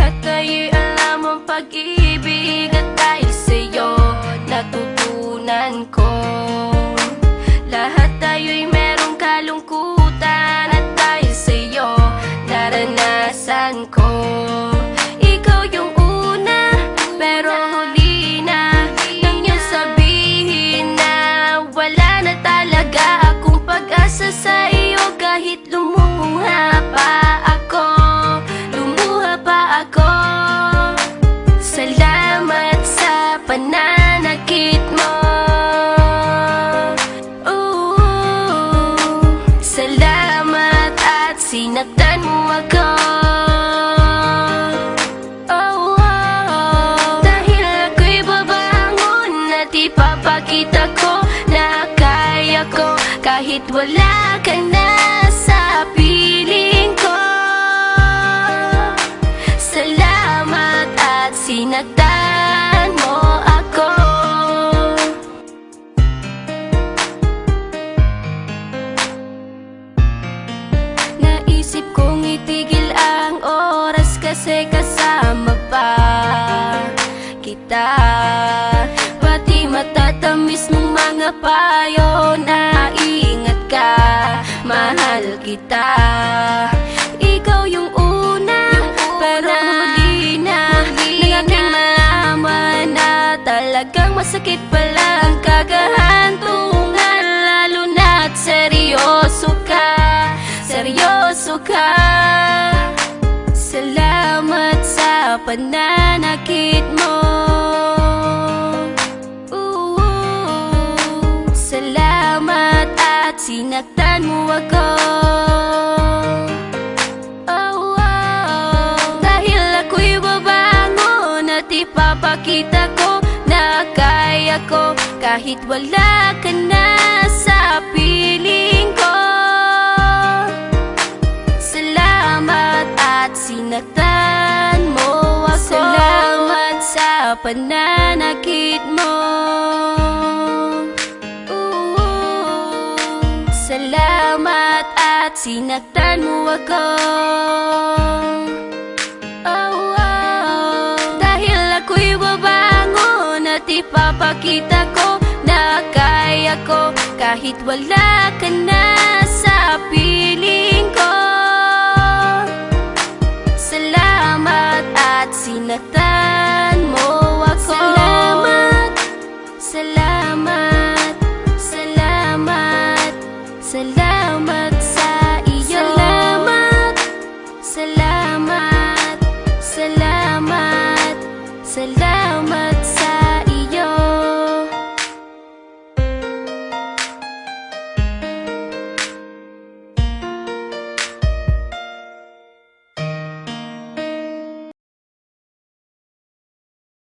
Lahat ay alam ang pag-ibig at dahil sa'yo natutunan ko. Lahat tayo'y merong kalungkutan at dahil sa'yo naranasan ko. Ikaw yung una pero huli na nang iyong sabihin na wala na talaga akong pag-asa sa iyo. Kahit lumuha pa ako, lumuha pa ako. Salamat sa pananakit mo. Salamat at sinaktan mo ako. Dahil ako'y babangon at ipapakita ko na kaya ko kahit wala ka na sa piling ko. Salamat at sinaktan mo ako. Naisip kong itigil ang oras kasi kasama pa kita. Pati matatamis ng mga payo na ingat ka, mahal kita. Ikaw yung una, pero huli na. Nang aking malaman na talagang masakit pala ang kagahantungan. Lalo na't seryoso ka, seryoso ka. Salamat sa pananakit mo. Salamat at sinaktan mo ako. Dahil ako'y babangon at ipapakita ko na kaya ko kahit wala ka na sa piling ko. Salamat at sinaktan mo ako. Salamat sa pananakit mo. Salamat at sinaktan mo ako. Dahil ako'y babangon at ipapakita ko na kaya ko kahit wala ka na sa piling ko. Salamat at sinaktan mo ako. Salamat, salamat, salamat. Salamat sa iyo. Salamat, salamat, salamat, salamat.